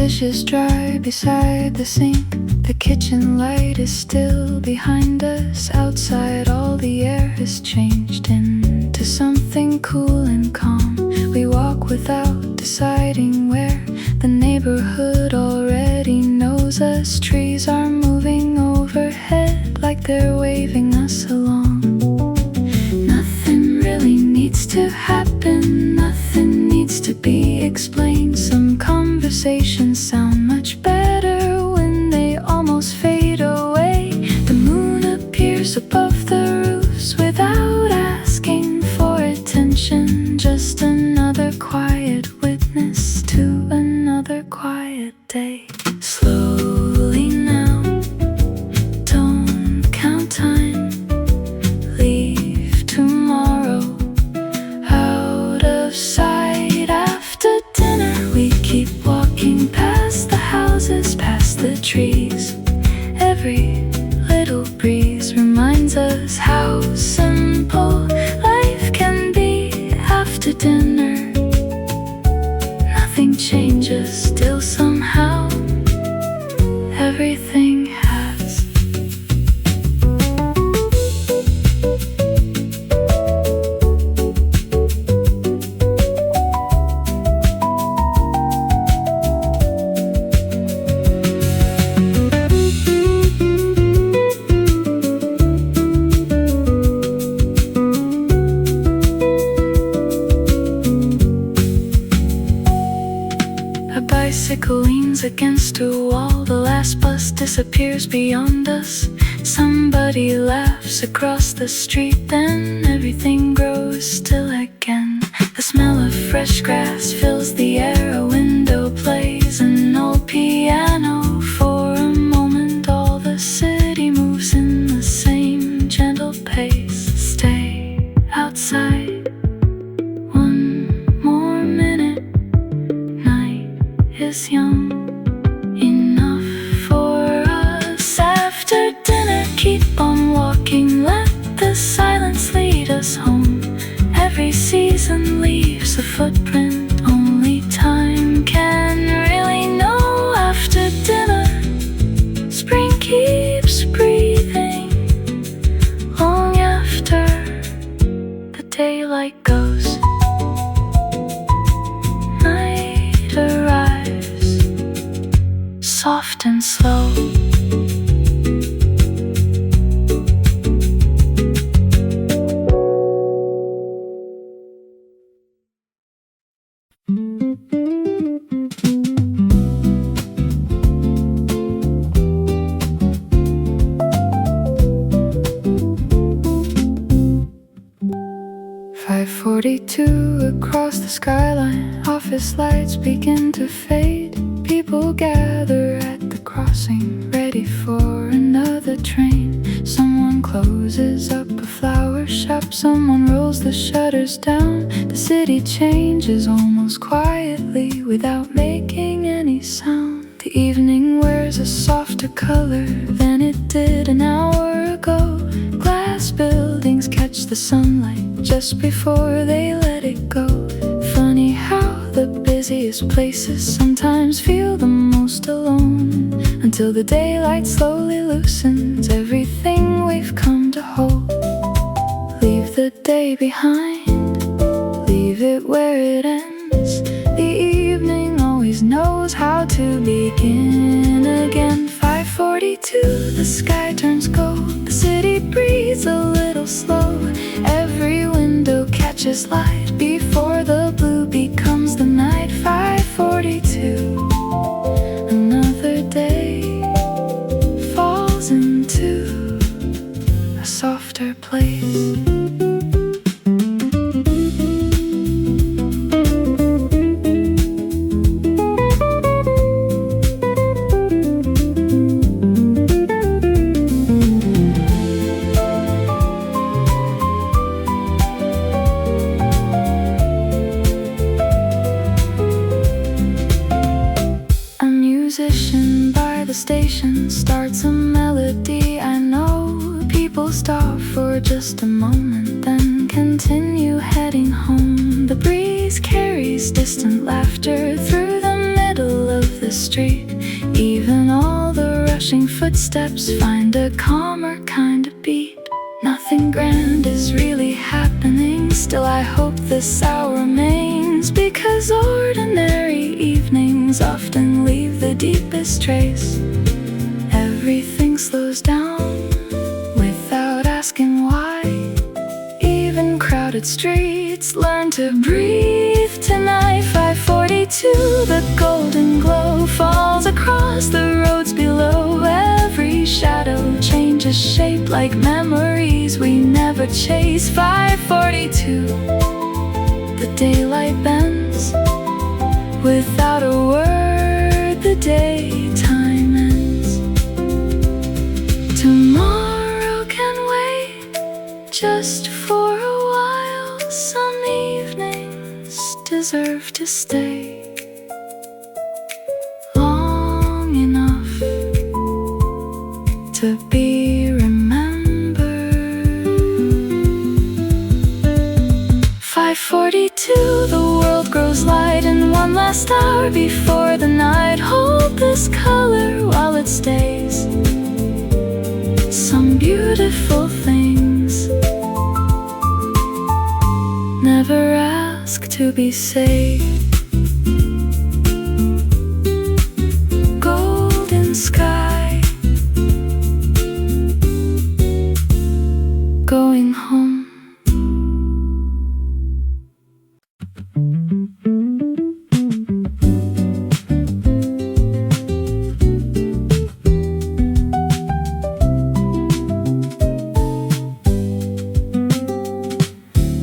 dishes dry beside the sink. The kitchen light is still behind us. Outside all the air has changed into something cool and calm. We walk without deciding where. The neighborhood already knows us. Trees are moving overhead like they're waving us along. Nothing really needs to happen, nothing needs to be explained. Some conversations sound much better when they almost fade away. The moon appears above the roofs without asking for attention. Just another quiet witness to another quiet day. Slowly now, don't count time. Leave tomorrow out of sight. After dinner we keep walking past the houses, past the trees. Every little breeze reminds us how simple life can be. After dinner nothing changes, still somehow everything has. 'A bicycle leans against a wall. The last bus disappears beyond us. Somebody laughs across the street, then everything grows still again. The smell of fresh grass fills the air. A window plays an old piano. For a moment all the city moves in the same gentle pace. Stay outside one more minute. Night is young enough for us. After dinner keep on walking, let the silence lead us home. Every season leaves a footprint only time can really know. After dinner spring keeps breathing long after the daylight goes. Night arrives soft and slow. 5:42 across the skyline. Office lights begin to fade. People gather at the crossing, ready for another train. Someone closes up a flower shop. Someone rolls the shutters down. The city changes almost quietly without making any sound. The evening wears a softer color than it did an hour ago. Glass buildings catch the sunlight just before they let it go. Funny how the busiest places sometimes feel the most alone, until the daylight slowly loosens everything we've come to hold. Leave the day behind, leave it where it ends. The evening always knows how to begin again. 5:42, the sky turns gold. The city breathes a little slow. Every window catches light before the blue becomes the night. 5:42, another day falls into a softer place. Musician by the station starts a melody. I know people stop for just a moment, then continue heading home. The breeze carries distant laughter through the middle of the street. rushing footsteps find a calmer kind of beat. Nothing grand is really happening, still I hope this hour remains, because ordinary evenings often leave the deepest trace. Everything slows down without asking why. Even crowded streets learn to breathe tonight. 542, the golden glow falls across the roads below. Every shadow changes shape like memories we never chase. 542, the daylight bends without a word, the daytime ends. Tomorrow can wait just for a while. Some evenings deserve to stay long enough to be remembered. 542, the world grows light in one last hour before the night. Hold this color while it stays. Some beautiful things never ask to be saved. Golden sky, going home.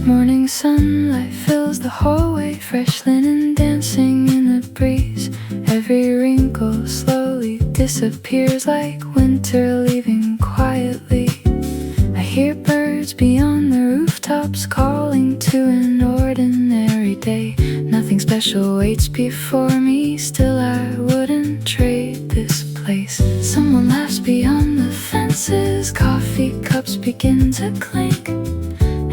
Morning sunlight fills the hallway, fresh linen dancing in the breeze. Every wrinkle slowly disappears like winter leaving quietly. I hear birds beyond the rooftops calling to an ordinary day. Nothing special waits before me, still I wouldn't trade this place. Someone laughs beyond the fences, coffee cups begin to clink.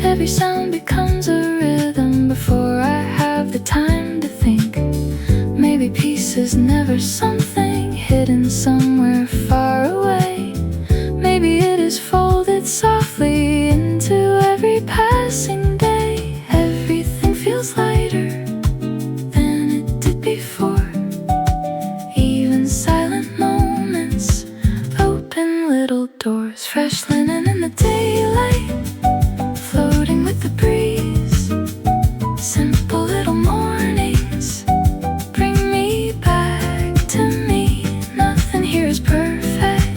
Every sound becomes a rhythm before I have the time to think. Maybe peace is never something hidden somewhere far away. Maybe it is folded softly into every passing day. Everything feels lighter than it did before. Even silent moments open little doors. Fresh linen in the daylight, floating with the breeze. Simple little mornings bring me back to me. Nothing here is perfect,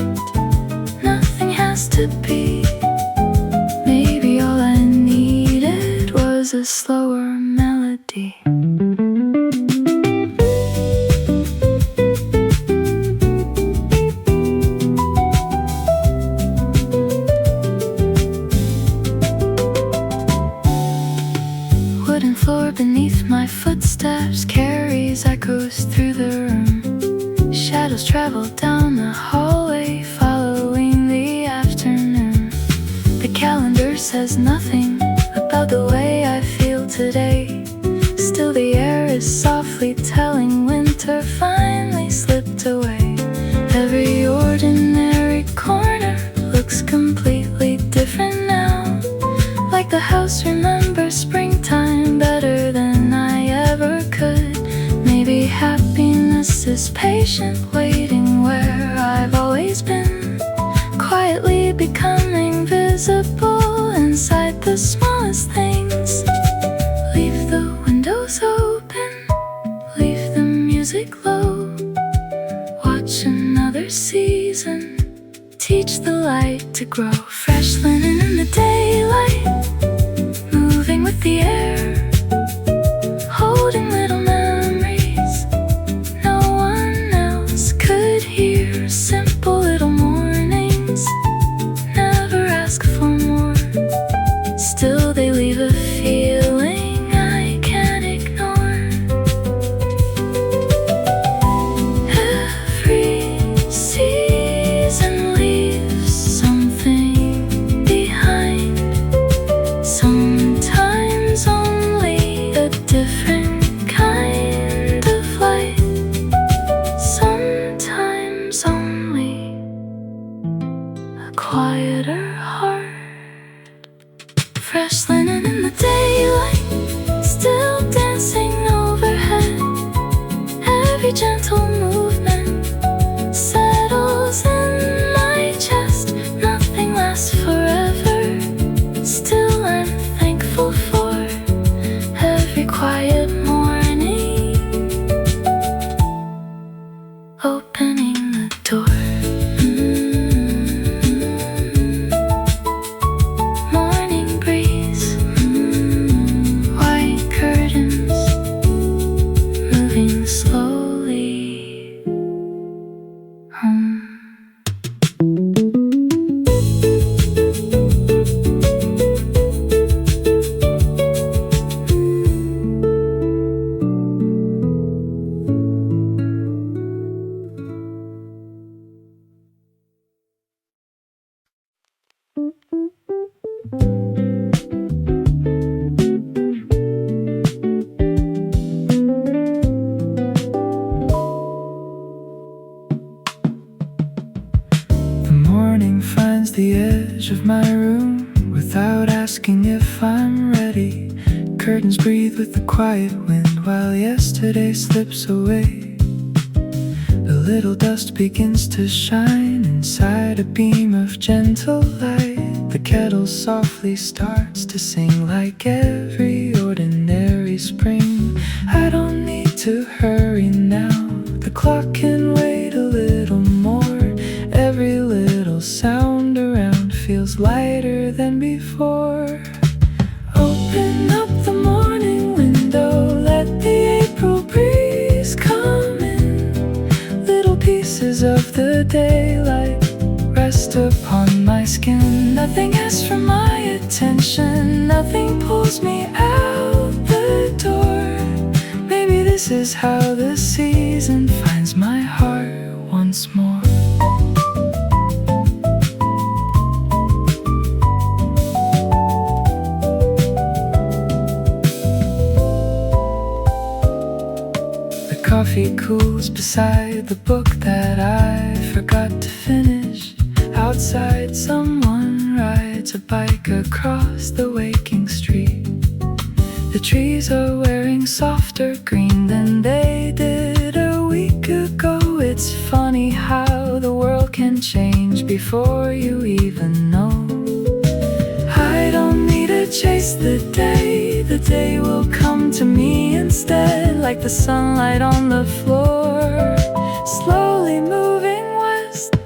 nothing has to be. Maybe all I needed was a slower melody. Wooden floor beneath my footsteps carries echoes through the room. Shadows travel down the hallway, following the afternoon. The calendar says nothing about the way I feel today. Still the air is softly telling winter finally slipped away. Every ordinary corner looks completely different now, like the house remembers springtime better than I ever could. Maybe happiness is patient, waiting where I've always been, quietly becoming visible inside the smallest things. Leave the windows open, leave the music low. Watch another season, teach the light to grow. Fresh linen in the daylight, moving with the air, holding little memories no one else could hear. Simple little mornings never ask for more, still they leave a feeling I can't ignore. Every season leaves something behind. Sometimes on quieter heart. Fresh linen in the daylight, still dancing overhead. Every gentle movement settles in my chest. Nothing lasts forever, still I'm thankful for every quiet morning, opening the door. Morning breeze, white curtains, moving slowly. The morning finds the edge of my room without asking if I'm ready. Curtains breathe with the quiet wind while yesterday slips away. A little dust begins to shine inside a beam of gentle light. The kettle softly starts to sing like every ordinary spring. I don't need to hurry now, the clock can wait a little more. Every little sound around feels lighter than before. Open up the morning window, let the April breeze come in. Little pieces of the daylight rest upon my skin. Nothing asks for my attention, nothing pulls me out the door. Maybe this is how the season finds my heart once more. Coffee cools beside the book that I forgot to finish. Outside someone rides a bike across the waking street. The trees are wearing softer green than they did a week ago. It's funny how the world can change before you even know. I don't need to chase the day will come to me instead, like the sunlight on the floor, slowly moving west.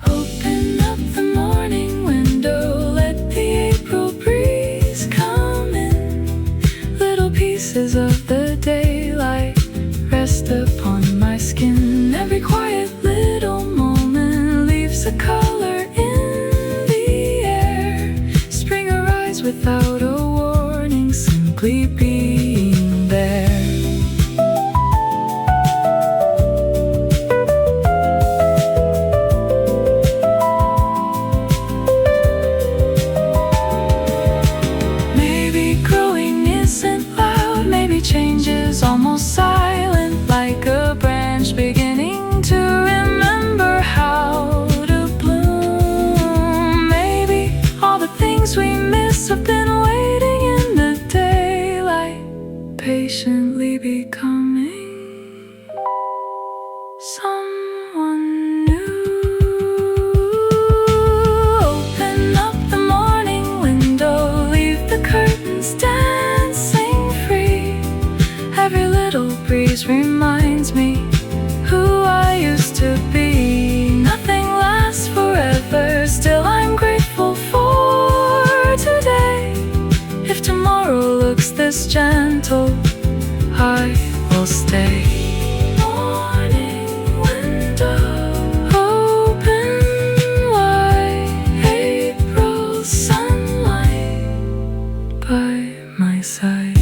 Open up the morning window, let the April breeze come in. Little pieces of the daylight rest upon my skin. Every quiet little moment leaves a color in the air. Spring arrives without a warning, simply being there. Maybe growing isn't loud, maybe change is almost silent, like a branch beginning to remember how to bloom. Maybe all the things we miss have been waiting in the daylight, patiently becoming someone new. Open up the morning window, leave the curtains dancing free. Every little breeze reminds me who I used to be. Nothing lasts forever, still I'm grateful for today. If tomorrow looks this gentle, I will stay. Morning window, open wide, April sunlight by my side.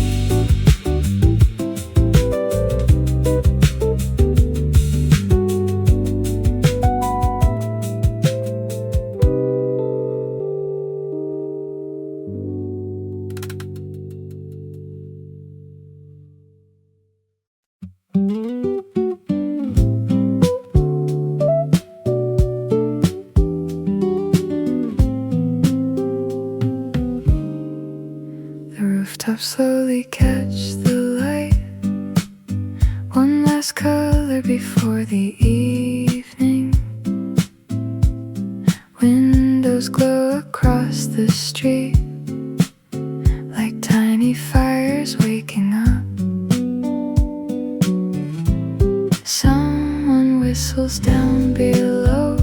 slowly catch the light. One last color before the evening. Windows glow across the street like tiny fires waking up. Someone whistles down below.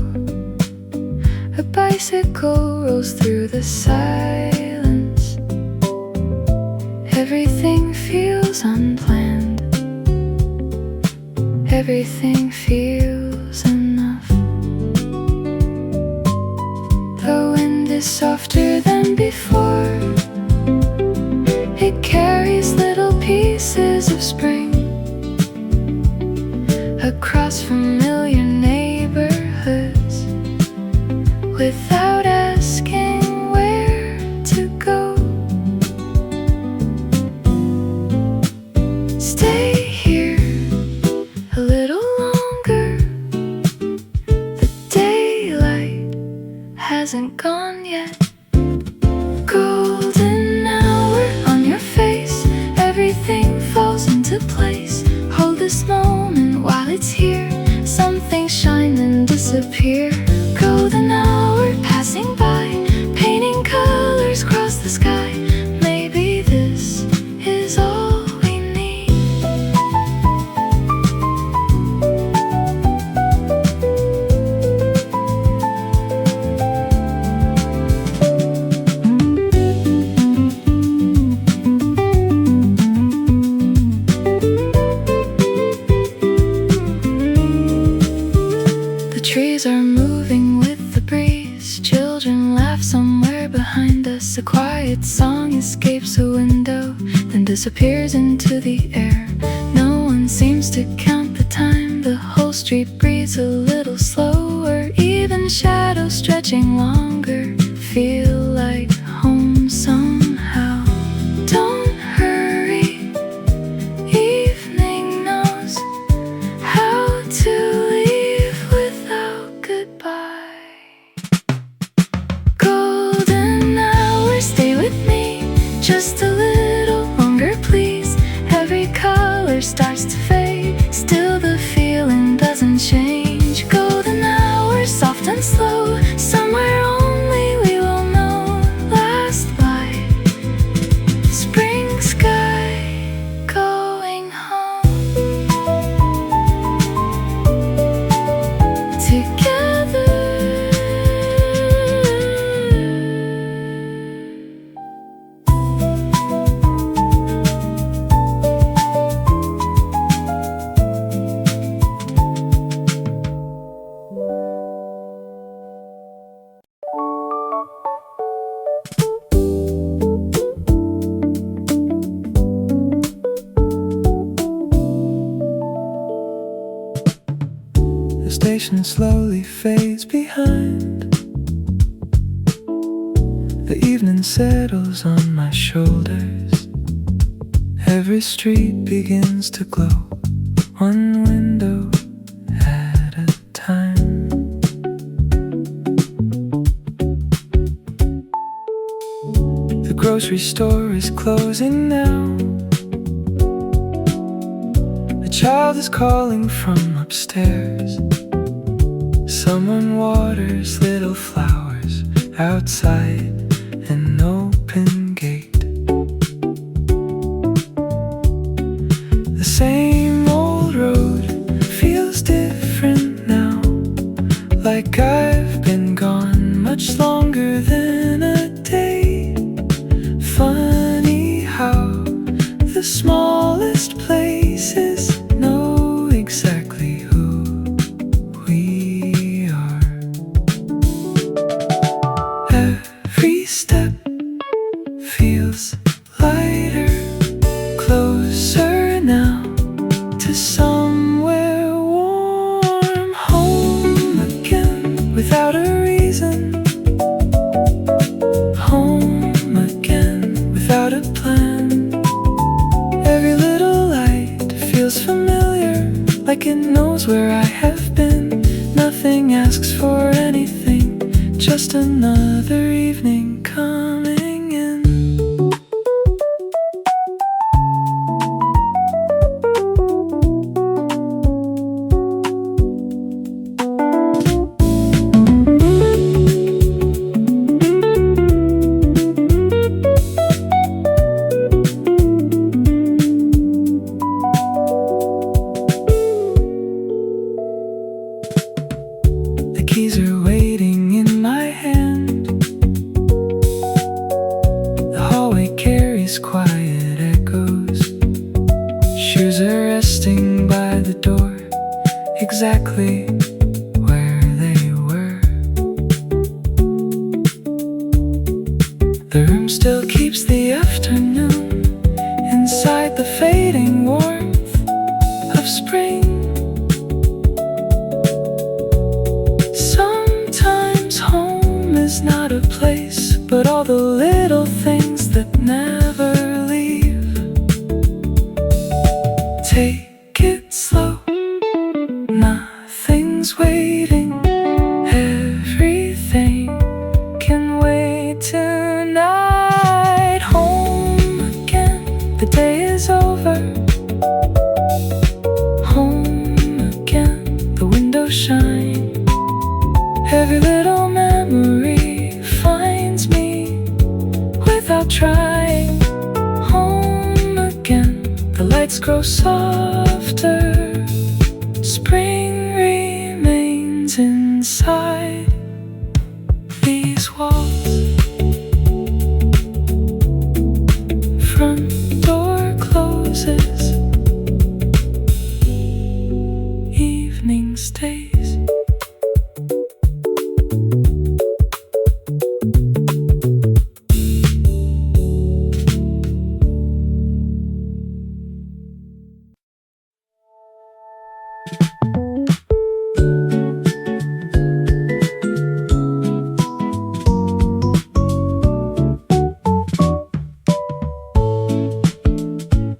A bicycle rolls through the silence. Everything feels unplanned. Everything feels enough. The wind is softer than before. It carries little pieces of spring across familiar neighborhoods without asking where to go. Stay here a little longer. The daylight hasn't gone yet. Golden hour on your face. Everything falls into place. Hold this moment while it's here. Some things shine and disappear. Golden hour passing by, painting colors across the sky. Maybe this is all we need. The trees are moving with the breeze. Children laugh somewhere behind us. A quiet song escapes a window, then disappears into the air. No one seems to count the time. The whole street breathes a little slower. Even shadows stretching longer feel like home somehow. Don't hurry, evening knows how to leave without goodbye. Golden hour, stay with me just a little longer, please. Every color starts to fade, still the feeling doesn't change. Golden hour, soft and slow, somewhere only we will know. Last light, spring sky, going home together. The station slowly fades behind. The evening settles on my shoulders. Every street begins to glow, one window at a time. The grocery store is closing now. A child is calling from upstairs. Someone waters little flowers outside an open gate. The same old road feels different now, like I've been gone much longer than a day. Funny how the smallest places know exactly who we are. Every step feels lighter, closer now to somewhere warm. Home again without a reason. Home again without a plan. Every little light feels familiar, like it knows where I have been. Nothing asks for anything, just another evening coming in. these quiet echoes. Shoes are resting by the door, exactly where they were. The room still keeps the afternoon inside the fading warmth of spring. Sometimes home is not a place, but all the little things that never leave. Take it slow, nothing's waiting, everything can wait tonight. Home again, the day is over. Home again, the windows shine. Every little memory finds me without trying. Home again, the lights grow softer. Spring remains inside these walls. Front door closes, evening stays.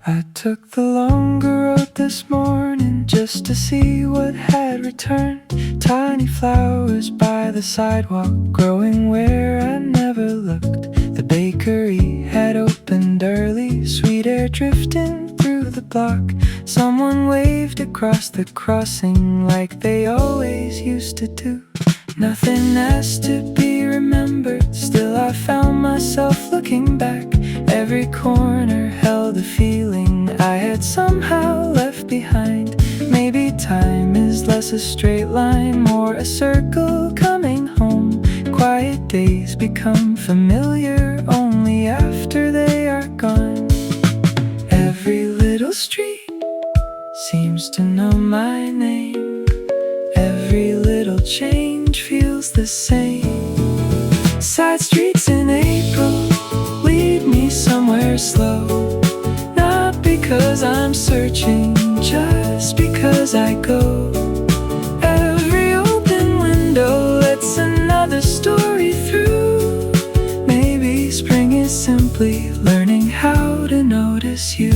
I took the longer road this morning just to see what had returned. Tiny flowers by the sidewalk, growing where I never looked. The bakery had opened early, sweet air drifting through the block. Someone waved across the crossing like they always used to do. Nothing has to be remembered, still I found myself looking back. Every corner held a feeling I had somehow left behind. Maybe time is less a straight line, more a circle coming home. Quiet days become familiar only after they are gone. Every little street seems to know my name. Every little change feels the same. Side streets in April lead me somewhere slow. Not because I'm searching, just because I go. Every open window lets another story through. Maybe spring is simply learning how to notice you.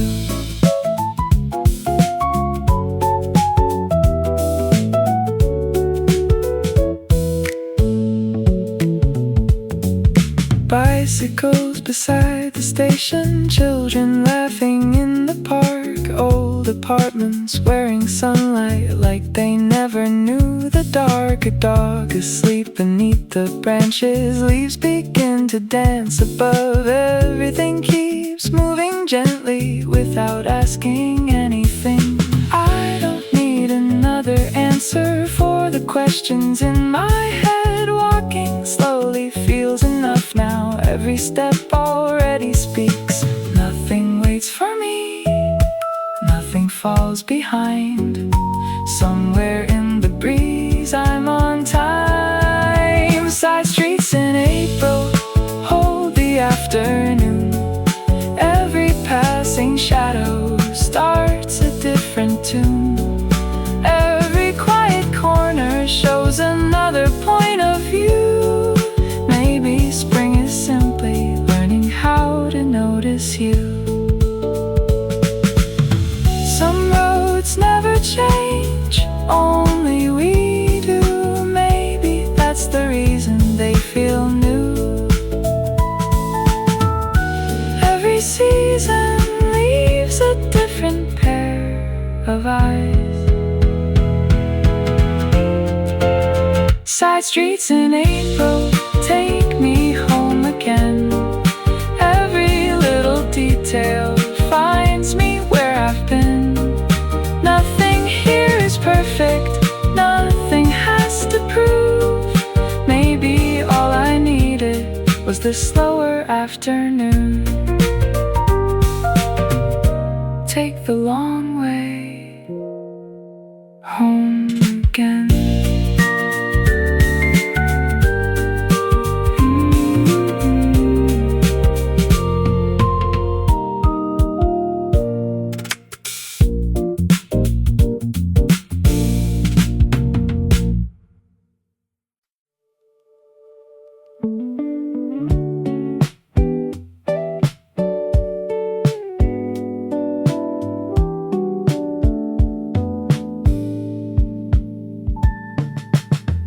Bicycles beside the station, children laughing in the park. Old apartments wearing sunlight like they never knew the dark. A dog asleep beneath the branches, leaves begin to dance above. Everything keeps moving gently without asking anything. I don't need another answer for the questions in my head. Walking slowly feels enough now. Every step already speaks. Nothing waits for me, nothing falls behind. Somewhere in the breeze I'm on time. Side streets in April hold the afternoon. Every passing shadow starts a different tune. Every quiet corner shows another point of view. Maybe spring is simply learning how to notice you. Some roads never change, only we do. Maybe that's the reason they feel new. Every season leaves a different pair of eyes. Side streets in April take me home again. Every little detail finds me where I've been. Nothing here is perfect, nothing has to prove. Maybe all I needed was the slower afternoon. take the long way home again.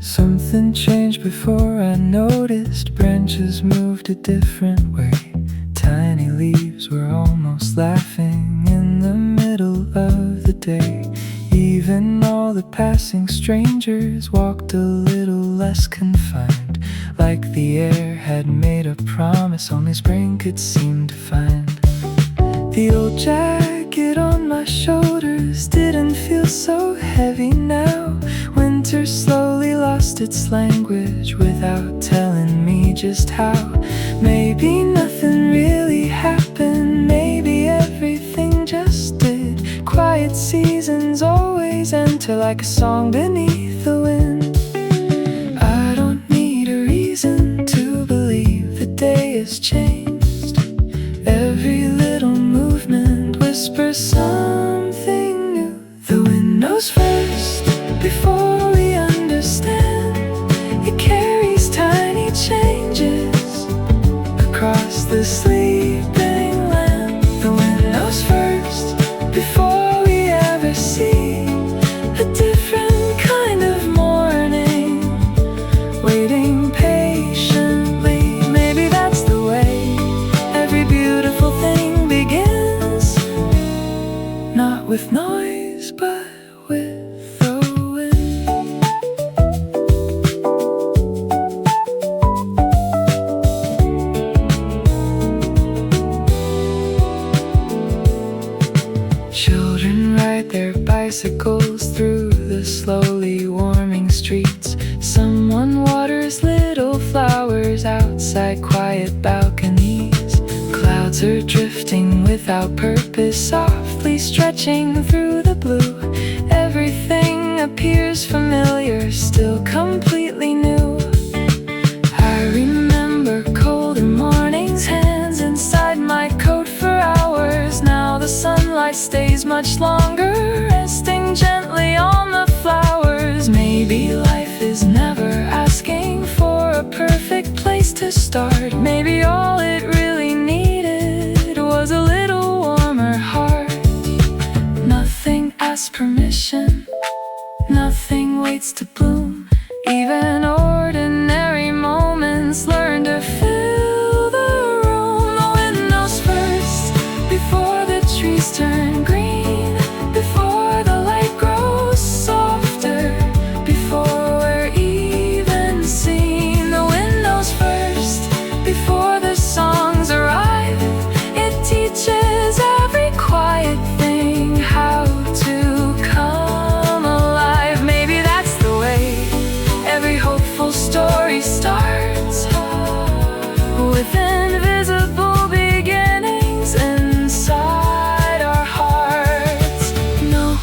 Something changed before I noticed. Branches moved a different way. Tiny leaves were almost laughing in the middle of the day. Even all the passing strangers walked a little less confined, like the air had made a promise only spring could seem to find. The old jacket on my shoulders didn't feel so heavy now. Winter slowly lost its language without telling me just how. Maybe nothing really happened, maybe everything just did. Quiet seasons always enter like a song beneath the wind. I don't need a reason to believe the day has changed. Every little movement whispers something new. The wind knows first before we understand. It carries tiny changes across the sleeping land. The wind knows first before we ever see a different kind of morning waiting patiently. Maybe that's the way every beautiful thing begins, not with noise but with the wind. Children ride their bicycles through the slowly warming streets. Someone waters little flowers outside quiet balconies. Clouds are drifting without purpose, softly stretching through the blue. Everything appears familiar, still completely new. I remember colder mornings, hands inside my coat for hours. Now the sunlight stays much longer, resting gently on the flowers. Maybe life is never asking for a perfect place to start. Maybe all it really needed was a little warmer heart. Nothing asks permission, nothing waits to bloom. Even ordinary moments learn to fill the room. The wind knows first before the trees turn green, before the light grows softer, before we're even seen. The wind knows first before the songs arrive. It teaches every quiet thing how to come alive. Maybe that's the way every hopeful story starts, with invisible beginnings inside our hearts. No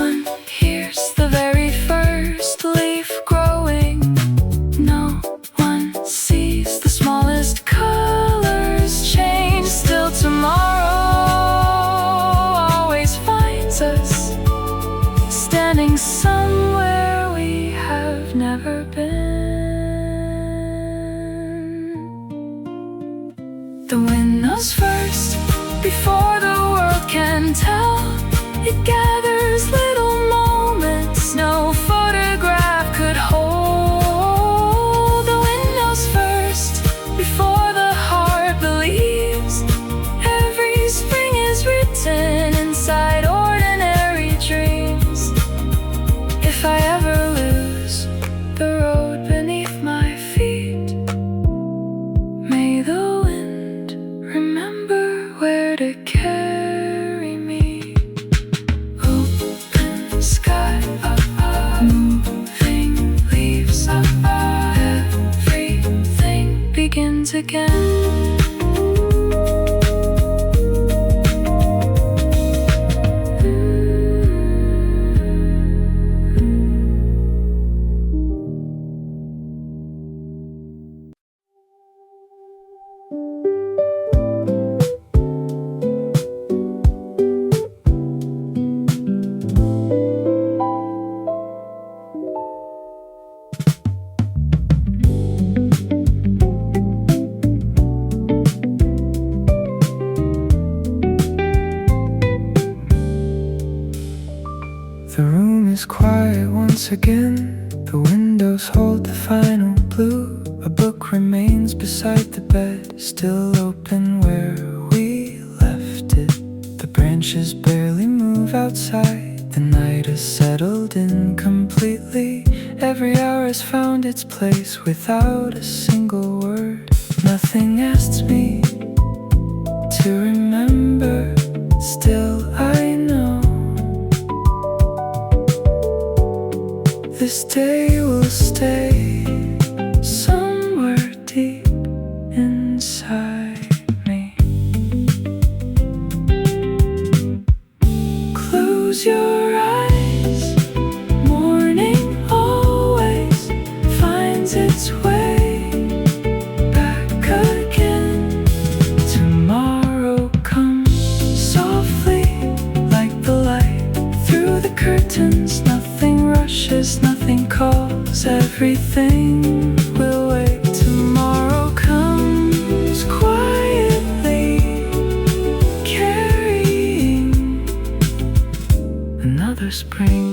one hears the very first leaf growing. No one sees the smallest colors change. Still tomorrow always finds us standing somewhere we have never been. The wind knows first before the world can tell. It gathers little moments no photograph could hold. The wind knows first before the heart believes. Every spring is written inside ordinary dreams. If I ever lose the road beneath my feet, may the wind remember where to carry me. Open sky, moving leaves, everything begins again. once again. The windows hold the final blue. A book remains beside the bed, still open where we left it. The branches barely move outside. The night has settled in completely. Every hour has found its place without a single word. Nothing asks me to remember, still I know this day will stay somewhere deep inside me. Close your eyes, morning always finds its way back again. Tomorrow comes softly like the light through the curtains. Nothing rushes, nothing calls, everything will wait. Tomorrow comes quietly, carrying another spring.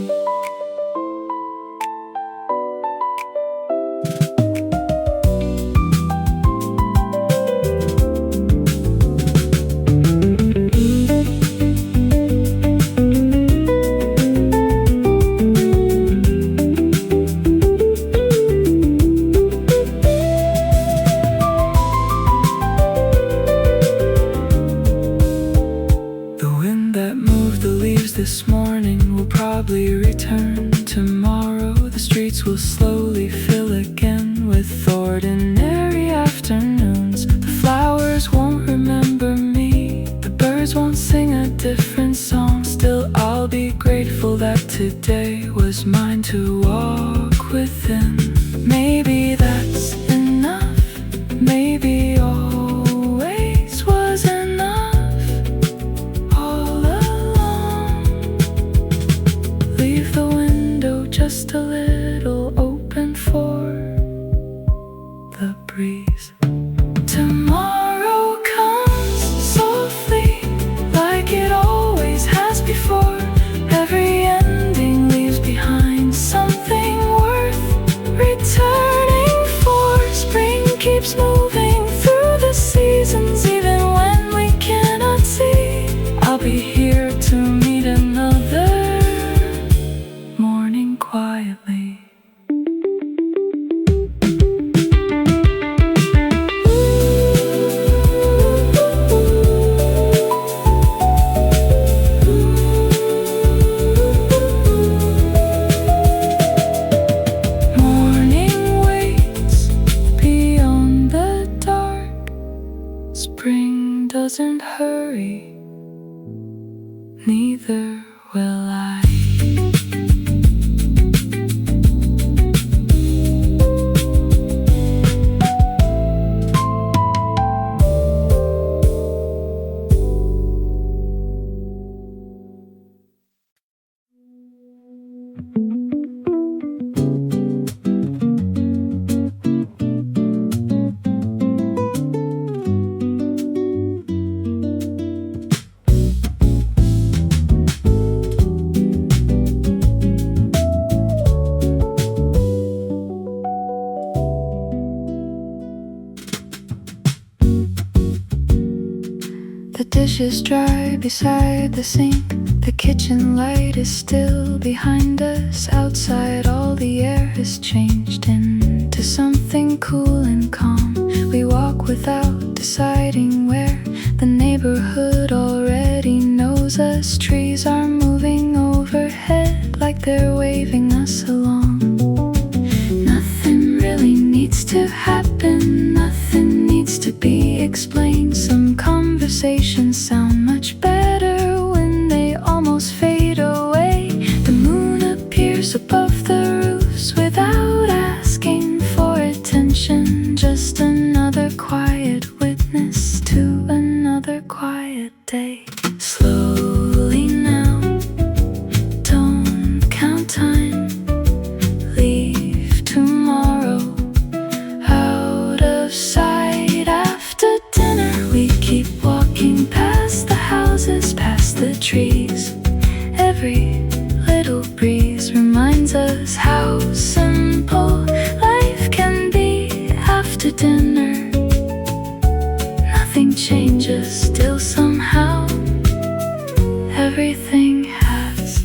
This morning will probably return tomorrow. The streets will slowly fill again with ordinary afternoons. The flowers won't remember me, the birds won't sing a different song. Still I'll be grateful that today was mine to walk within. Maybe that's enough, maybe always was enough. Just a little open for the breeze. Tomorrow comes softly like it always has before. Every ending leaves behind something worth returning for. Spring keeps moving through the seasons, even when we cannot see. I'll be here to meet another morning quietly. Morning waits beyond the dark. Spring doesn't hurry, neither will I. The dishes dry beside the sink. The kitchen light is still behind us. Outside all the air has changed into something cool and calm. We walk without deciding where. The neighborhood already knows us. Trees are moving overhead like they're waving us along. Nothing really needs to happen, nothing needs to be explained. Some conversations sound much better when they almost fade away. The moon appears above the roofs without asking for attention. Just another quiet witness to another quiet day. Slowly now, don't count time. Leave tomorrow out of sight. After dinner we keep walking past the houses, past the trees. Every little breeze reminds us how Nothing changes, still somehow everything has.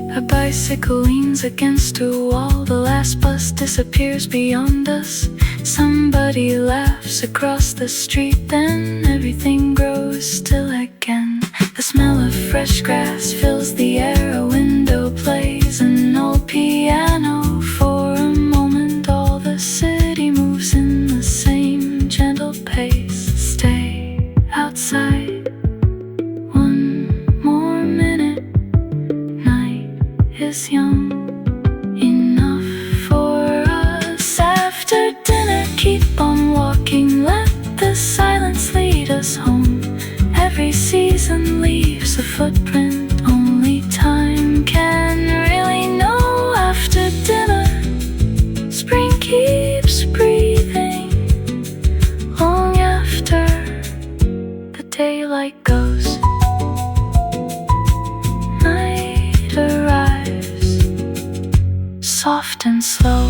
'A bicycle leans against a wall. The last bus disappears beyond us. Somebody laughs across the street, then everything grows still again. The smell of fresh grass fills the air. A window plays an old piano. For a moment all the city moves in the same gentle pace. Stay outside one more minute. Night is young enough for us. After dinner, keep on walking. Let the silence lead us home. Every season leaves a footprint only time can really know. After dinner, spring keeps breathing long after the daylight goes. Night arrives, soft and slow.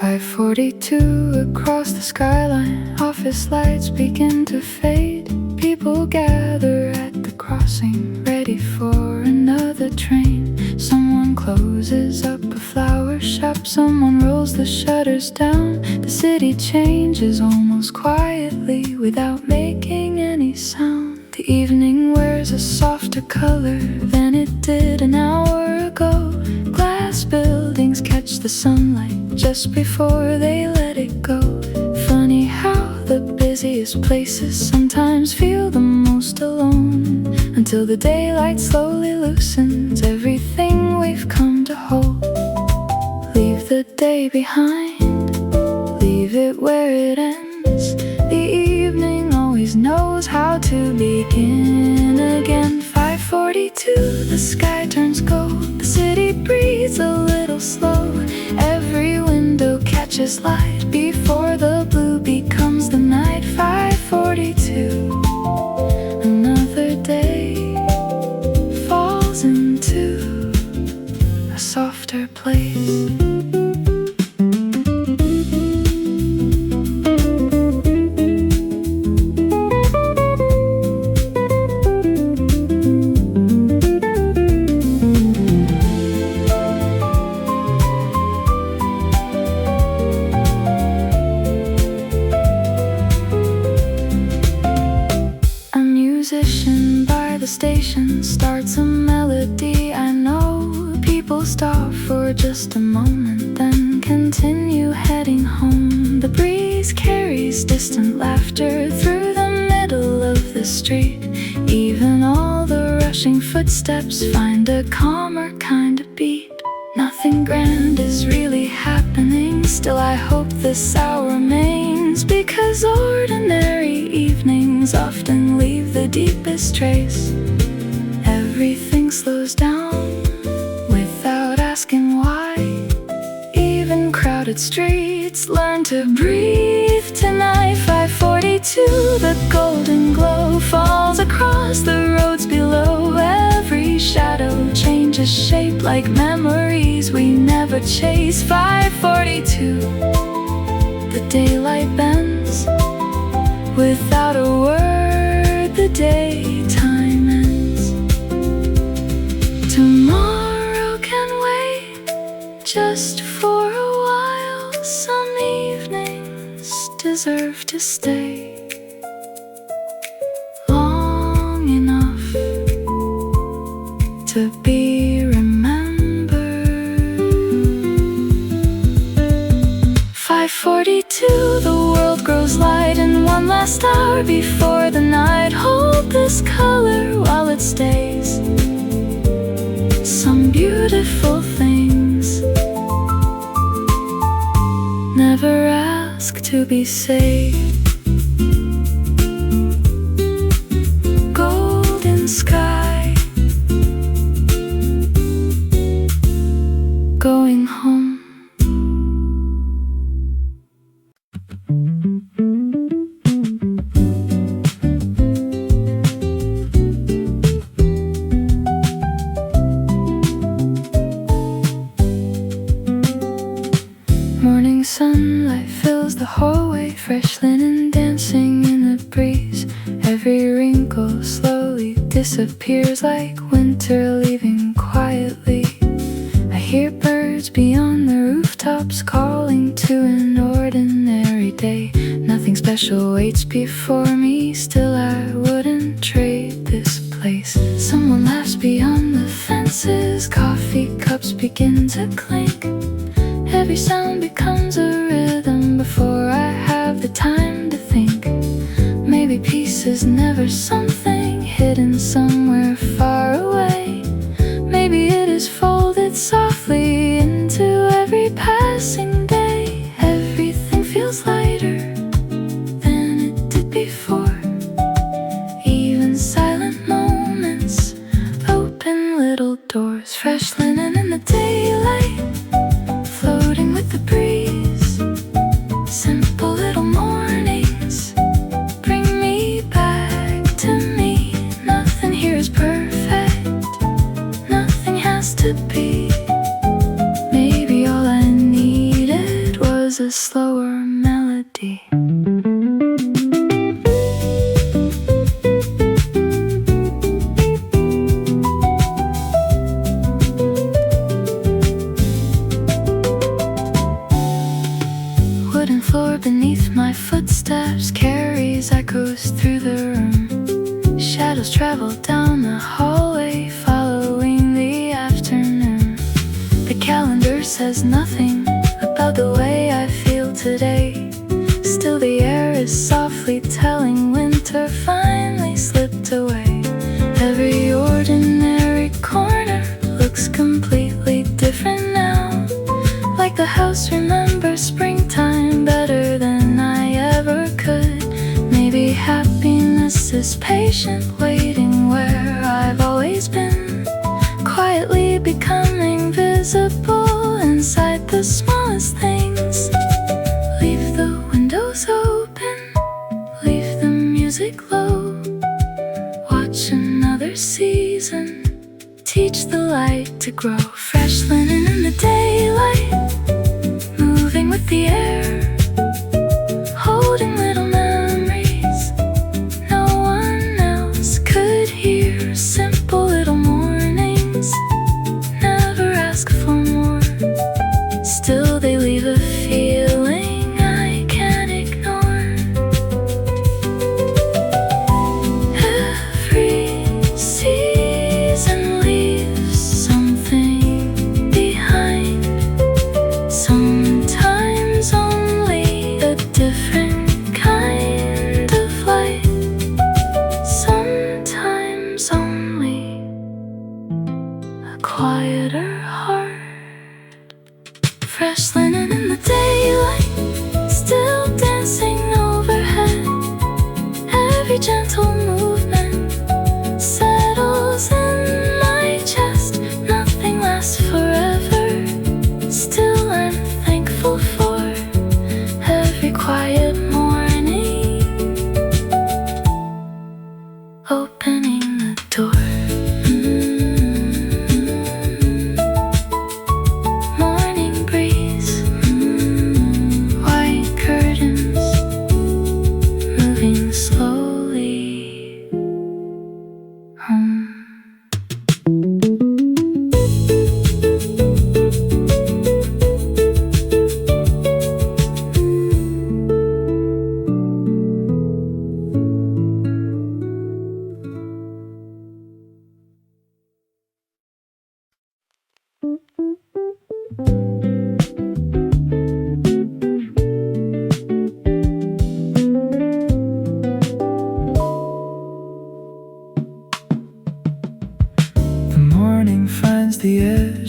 5:42 across the skyline. Office lights begin to fade. People gather at the crossing, ready for another train. Someone closes up a flower shop. Someone rolls the shutters down. The city changes almost quietly, without making any sound. The evening wears a softer color than it did an hour ago. Glass buildings catch the sunlight just before they let it go. Funny how the busiest places sometimes feel the most alone, until the daylight slowly loosens everything we've come to hold. Leave the day behind, leave it where it ends. The evening always knows how to begin again. 5:42, the sky turns gold. The city breathes a little slow. Every window catches light before the blue becomes the night. 5:42, another day falls into a softer place. Musician by the station starts a melody. I know people stop for just a moment, then continue heading home. The breeze carries distant laughter through the middle of the street. Even all the rushing footsteps find a calmer kind of beat. Nothing grand is really happening. Still I hope this hour remains, because ordinary evenings often leave the deepest trace. Everything slows down without asking why. Even crowded streets learn to breathe tonight. 5:42, the golden glow falls across the roads below. Every shadow changes shape like memories we never chase. 5:42, the daylight bends. Without a word, the daytime ends. Tomorrow can wait just for a while. Some evenings deserve to stay long enough to be remembered. 5:42, the world grows light in one last star before the night. Hold this color while it stays. Some beautiful things. Never ask to be saved. Golden sky. Going home. Morning sunlight fills the hallway, fresh linen dancing in the breeze. Every wrinkle slowly disappears like winter leaving quietly. I hear birds beyond the rooftops calling to an ordinary day. Nothing special waits before me, still I wouldn't trade this place. Someone laughs beyond the fences, coffee cups begin to clink. Every sound becomes a rhythm before I have the time to think. Maybe peace is never something hidden somewhere far away. Maybe it is folded softly into every passing day. Everything feels lighter than it did before. Even silent moments open little doors. Fresh linen in the daylight, floating with the breeze. Simple little mornings bring me back to me. Nothing here is perfect, nothing has to be. Maybe all I needed was a slower melody. Wooden floor beneath my footsteps carries echoes through the room. Shadows travel down the hallway, following the afternoon. The calendar says nothing about the way I feel today. Still the air is softly telling winter finally slipped away. Every ordinary corner looks completely different now. Like the house remembers springtime better than I ever could. Maybe happiness is patient, waiting where I've always been. Quietly becoming visible inside the smallest things. Leave the windows open, leave the music low. Watch another season, teach the light to grow. Fresh linen in the daylight, moving with the air, holding little memories no one else could hear. Simple little mornings, never ask for more. Still they leave a feeling I can't ignore. Every season leaves something behind. Sometimes only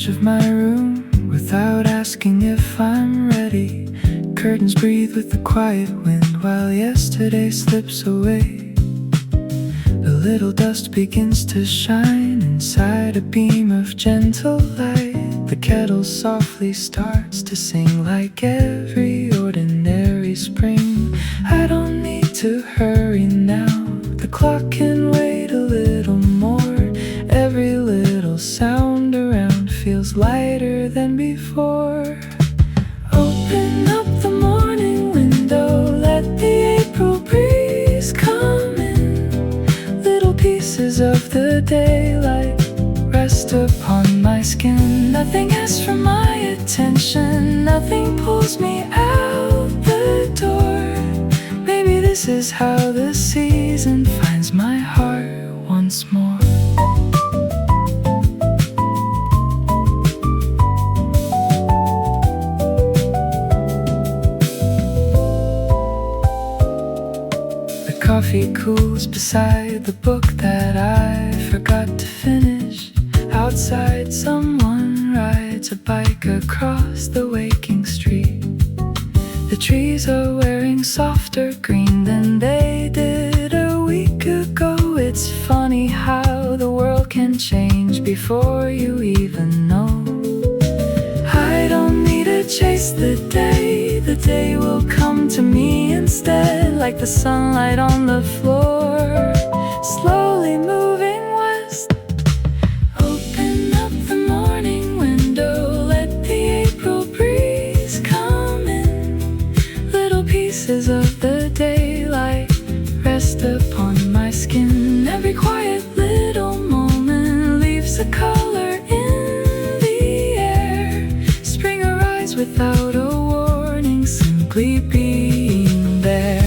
edge of my room without asking if I'm ready. Curtains breathe with the quiet wind while yesterday slips away. The little dust begins to shine inside a beam of gentle light. The kettle softly starts to sing like every ordinary spring. I don't need to hurry now, the clock can wait a little more. Every little sound around feels lighter than before. Open up the morning window, let the April breeze come in. Little pieces of the daylight rest upon my skin. Nothing asks for my attention, nothing pulls me out the door. Maybe this is how the season finds my heart once more. The coffee cools beside the book that I forgot to finish. Outside, someone rides a bike across the waking street. The trees are wearing softer green than they did a week ago. It's funny how the world can change before you even know. I don't need to chase the day will come to me instead, like the sunlight on the floor, slowly moving west. Open up the morning window, let the April breeze come in. Little pieces of the daylight rest upon my skin. Every quiet little moment leaves a color in the air. Spring arrives without a warning, simply being there.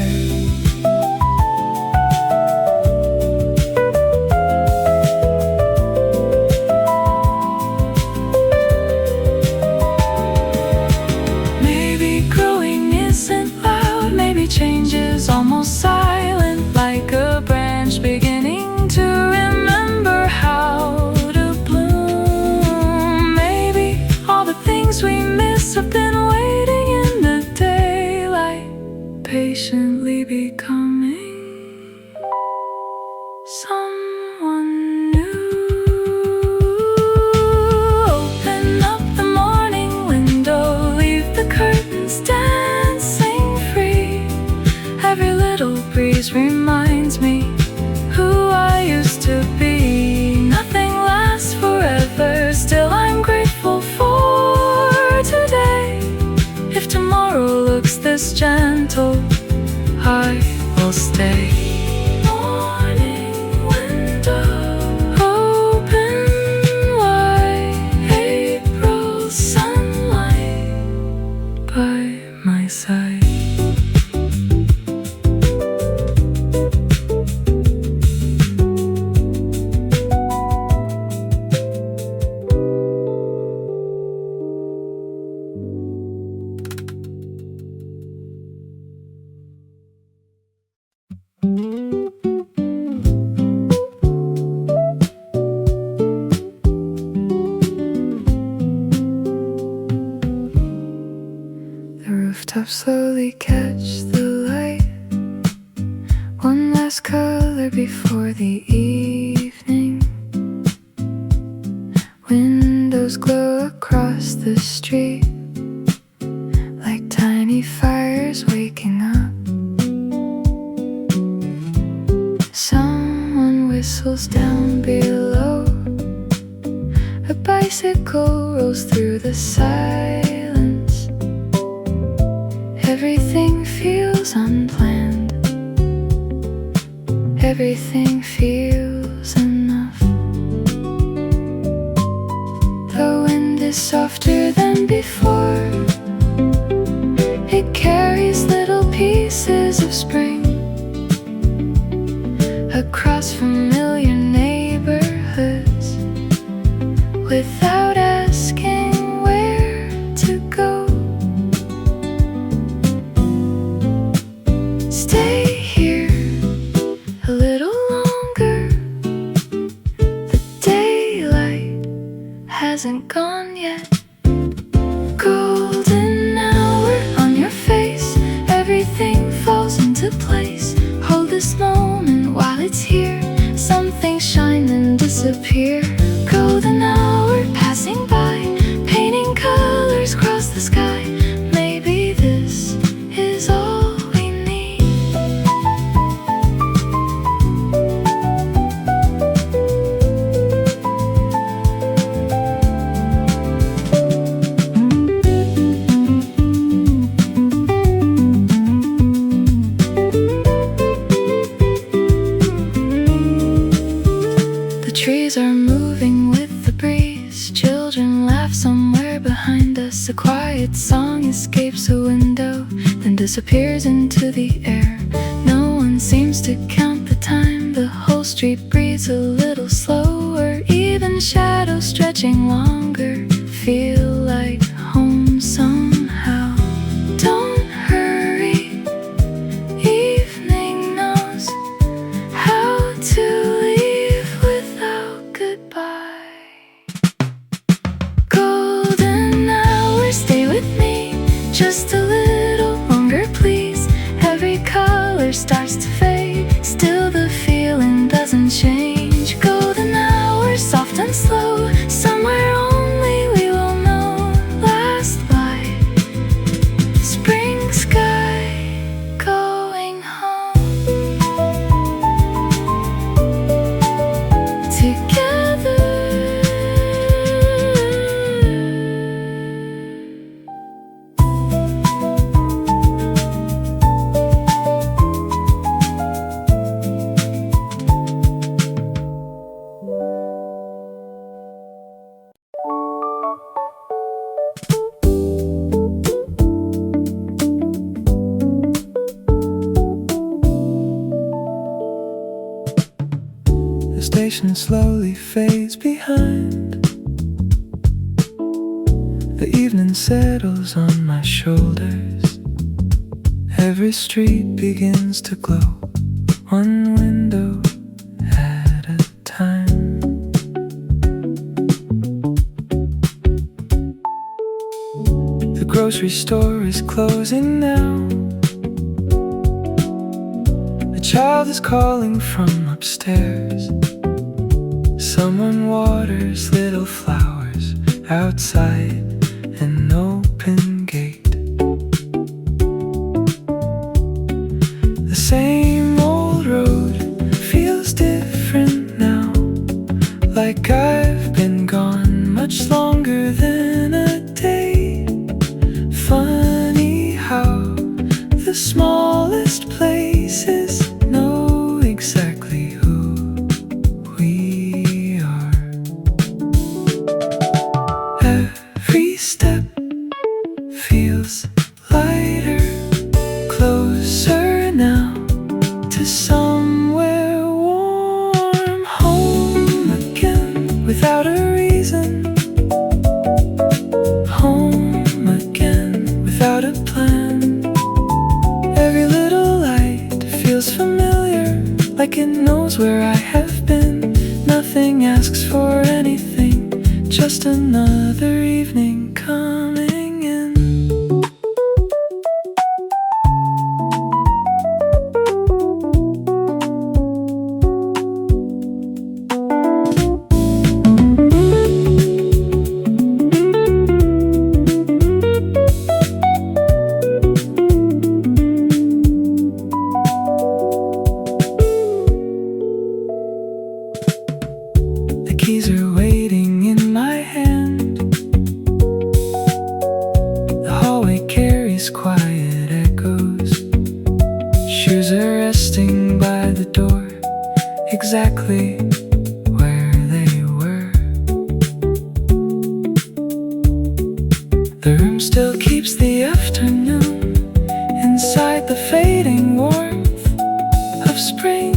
Maybe growing isn't loud, maybe change is almost silent, like a branch beginning to remember how to bloom. Maybe all the things we miss have been waiting in the daylight, patiently becoming someone new. Open up the morning window, leave the curtains dancing free. Every little breeze reminds me who I used to be. Nothing lasts forever, still I'm grateful for today. If tomorrow looks this gentle, I will stay. Morning window, open wide, April sunlight by my side. The rooftops slowly catch the light, one last color before the evening. Windows glow across the street like tiny fires waking up. Someone whistles down below, a bicycle rolls through the silence. Everything feels unplanned, everything feels enough. The wind is softer than before, it carries little pieces of spring across familiar neighborhoods without asking where to go. Stay here a little longer, the daylight hasn't gone to place. Hold this moment while it's here. Some things shine and disappear. Golden hour passing by, painting colors across the sky. Maybe this is all we need. The trees are moving with the breeze. Children laugh somewhere behind us. A quiet song escapes a window, then disappears into the air. No one seems to count the time. The whole street breathes a little slower. Even shadows stretching longer feel like home somehow. Don't hurry, evening knows how to leave without goodbye. Golden hour, stay with me just a little longer, please. Every color starts to fade, still the feeling doesn't change. Golden hour, soft and slow, somewhere only we will know. Last light, spring sky, going home together. The station slowly fades behind. The evening settles on my shoulders. Every street begins to glow, one window at a time. The grocery store is closing now. A child is calling from upstairs. Someone waters little flowers outside an open gate. The same old road feels different now, like I've been gone much longer than a day. Funny how the smallest places know exactly who we are. Every step feels lighter, closer now to somewhere warm. Home again without a reason. Home again without a plan. Every little light feels familiar, like it knows where I have been. Nothing asks for anything, just another evening coming in. The keys are waiting in my hand. The hallway carries quiet echoes. Shoes are resting by the door, exactly where they were. The room still keeps the afternoon inside the fading warmth of spring.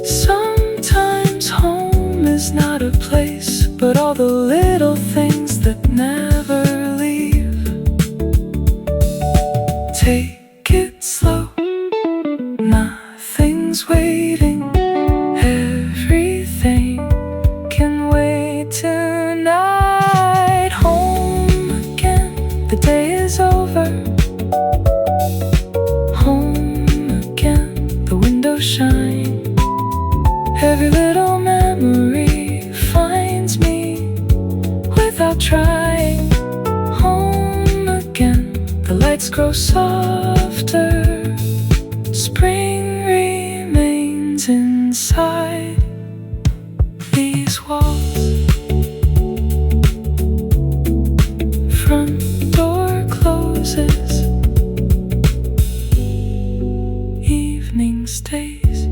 Sometimes home is not a place, but all the little things that never leave. Take it slow, nothing's waiting. Everything can wait tonight. Home again, the day is over. trying. Home again, the lights grow softer. Spring remains inside these walls. Front door closes, evening stays.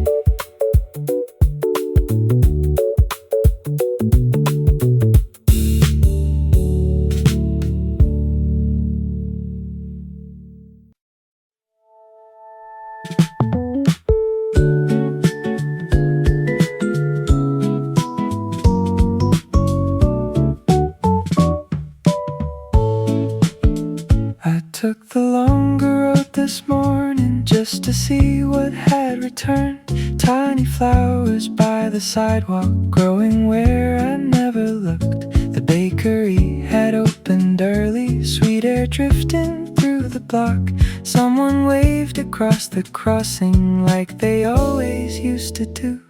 I took the longer road this morning just to see what had returned. Tiny flowers by the sidewalk, growing where I never looked. The bakery had opened early, sweet air drifting through the block. Someone waved across the crossing like they always used to do.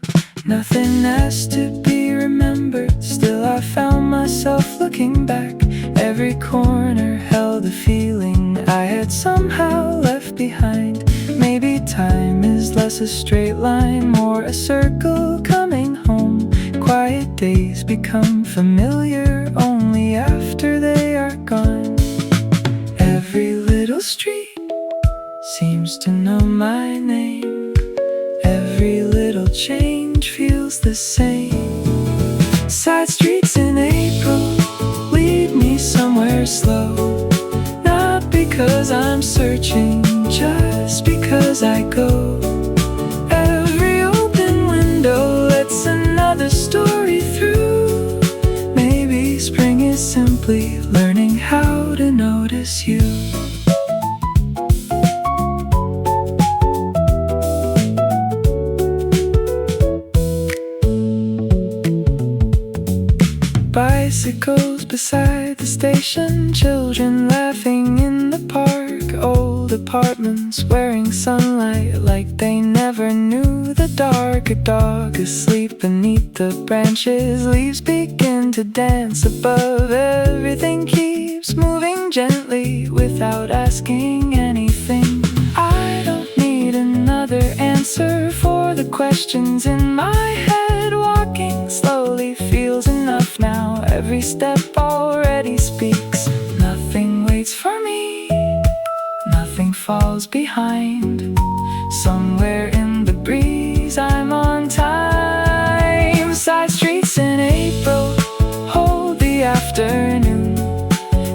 Nothing asked to be remembered, still I found myself looking back. Every corner held a feeling I had somehow left behind. Maybe time is less a straight line, more a circle coming home. Quiet days become familiar only after they are gone. Every little street seems to know my name. Every little change feels the same. Side streets in April lead me somewhere slow. Not because I'm searching, just because I go. Every open window lets another story through. Maybe spring is simply learning how to notice you. Bicycles beside the station, children laughing in the park. Old apartments wearing sunlight like they never knew the dark. A dog asleep beneath the branches, leaves begin to dance above. Everything keeps moving gently without asking anything. I don't need another answer for the questions in my head. Walking slowly feels enough now. Every step already speaks. Nothing waits for me, nothing falls behind. Somewhere in the breeze I'm on time. Side streets in April hold the afternoon.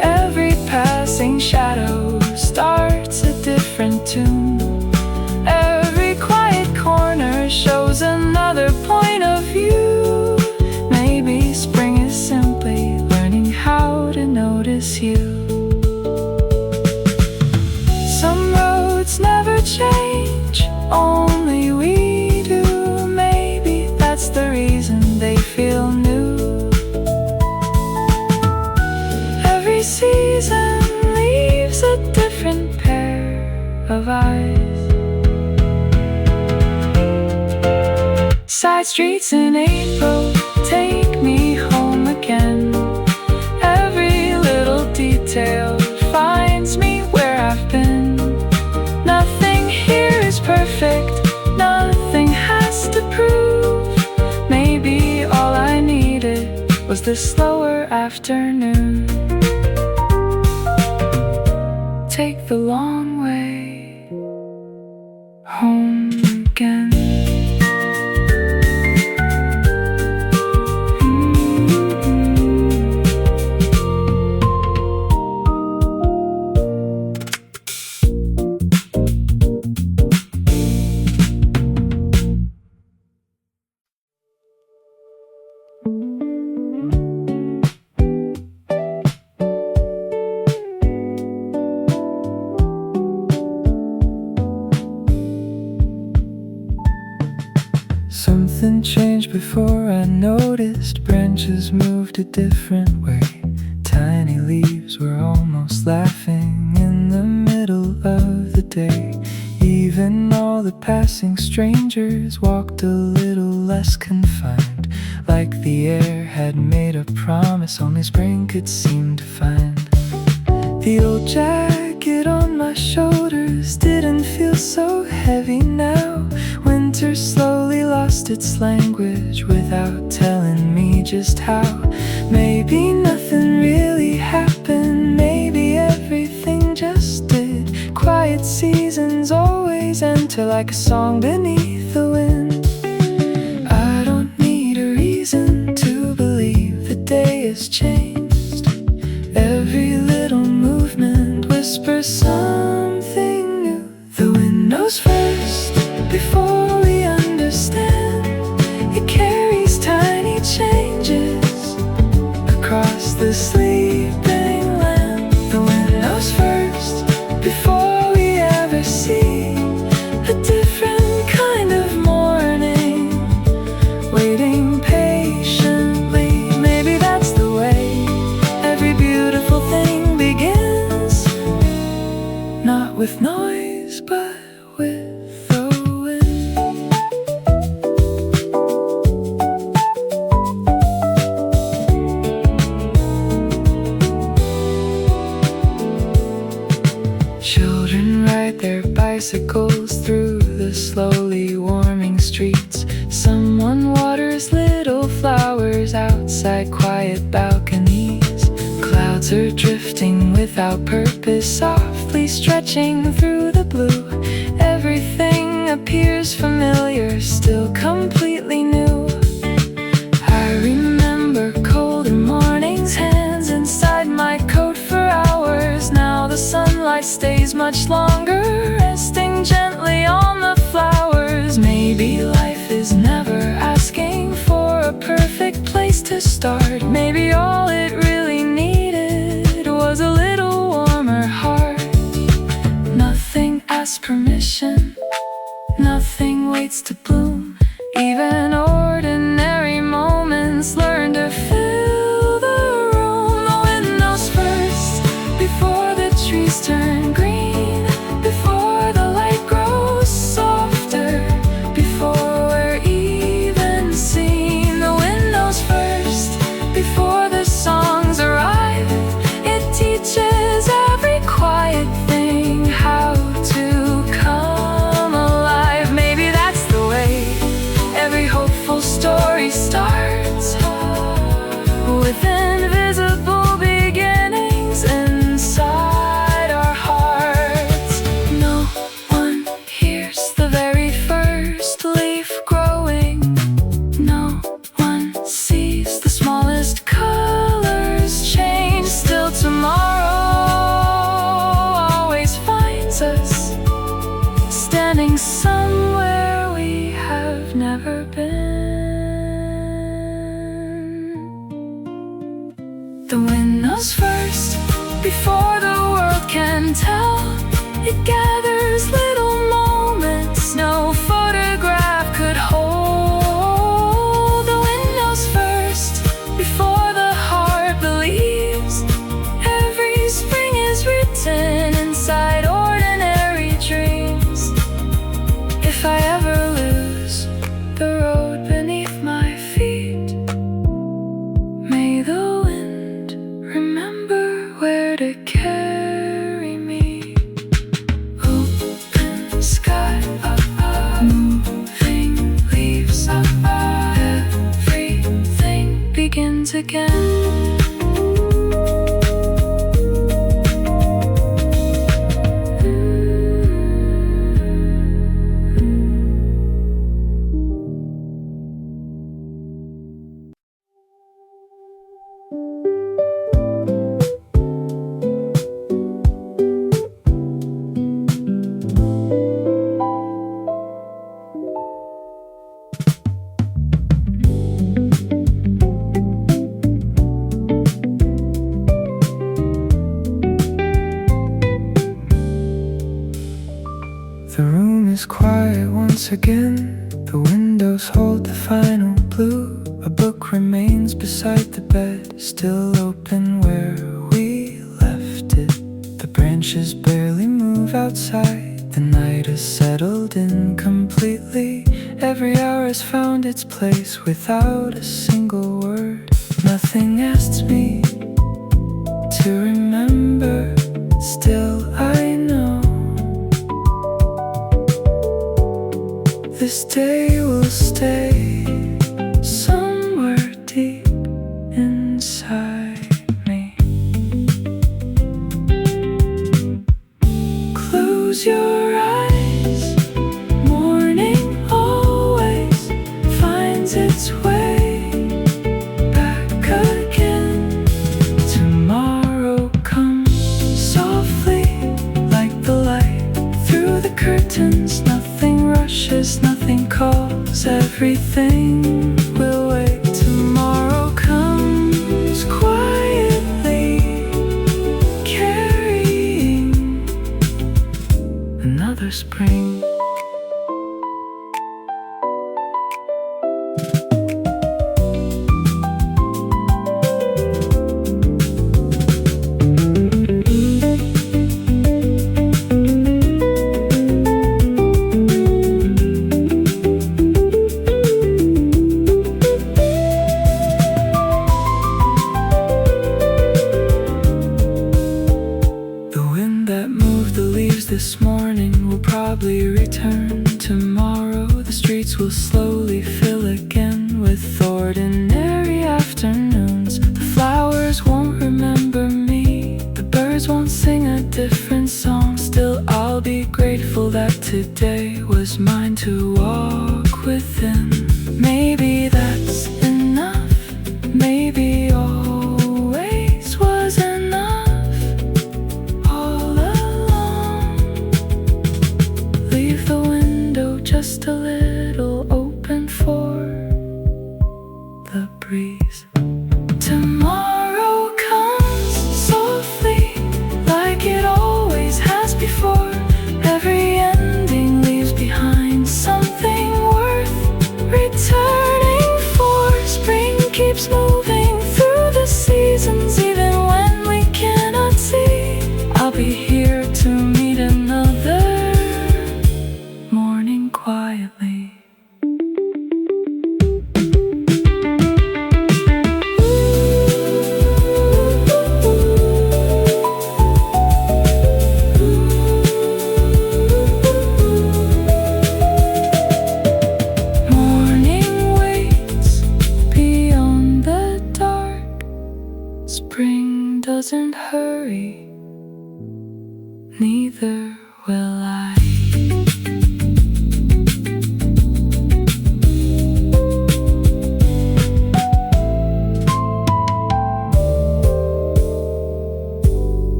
Every passing shadow starts a different tune. Every quiet corner shows another point of view. Maybe spring is simply learning how to notice you. Some roads never change, only we do. Maybe that's the reason they feel new. Every season leaves a different pair of eyes. Side streets in April take me home again. Every little detail finds me where I've been. Nothing here is perfect, nothing has to prove. Maybe all I needed was this slower afternoon. Take the long way home again. Something changed before I noticed. Branches moved a different way. Tiny leaves were almost laughing in the middle of the day. Even all the passing strangers walked a little less confined. like the air had made a promise only spring could seem to find. The old jacket on my shoulders didn't feel so heavy now. Winter slowly lost its language without telling me just how. Maybe nothing really happened, maybe everything just did. Quiet seasons always enter like a song beneath the wind. I don't need a reason to believe the day has changed. Every little movement whispers something new. The wind knows first, before we understand. It carries tiny changes across the sleeping land. The wind knows first, before we ever see a different kind of morning, waiting patiently. Maybe that's the way every beautiful thing begins, not with noise, but with the wind. Children ride their bicycles through the slowly warming streets. Someone waters little flowers outside quiet balconies. Clouds are drifting without purpose, softly stretching through the blue. Everything appears familiar, still completely new. I remember colder mornings, hands inside my coat for hours. Now the sunlight stays much longer, resting gently on the flowers. Maybe life is never asking for a perfect place to start. Maybe all it really needed was a little warmer heart. Nothing asks permission, nothing waits to bloom. Even ordinary moments learn to fill the room. The wind knows first, before the trees turn green, before the light grows softer, before we're even seen. The wind knows first, before the songs arrive. It teaches every quiet thing how to come alive. Maybe that's the way every hopeful story starts, with invisible beginnings inside our hearts. No one hears the very first leaf growing. No one sees the smallest colors change. Still tomorrow always finds us standing somewhere we have never been. The wind knows first, before the world can tell. It gathers little moments no photograph could hold. The wind knows first, before the heart believes. Every spring is written inside ordinary dreams. If I ever lose the road beneath my feet, may the wind remember where to carry me. Open sky, moving leaves, everything begins again. The room is quiet once again. The windows hold the final blue. A book remains beside the bed, still open where we left it. The branches barely move outside, The night has settled in completely. Every hour has found its place without a single word. Nothing asks me to remember, still I know this day will stay somewhere deep inside me. Close your eyes, morning always finds its way back again. Tomorrow comes softly like the light through the curtains. Nothing rushes, nothing calls, everything will wait. Tomorrow comes quietly, carrying another spring. The wind that moved the leaves this morning will probably return tomorrow. The streets will slowly fill again with ordinary afternoons. The flowers won't remember me, the birds won't sing a different song. Still I'll be grateful that today was mine to walk within. Maybe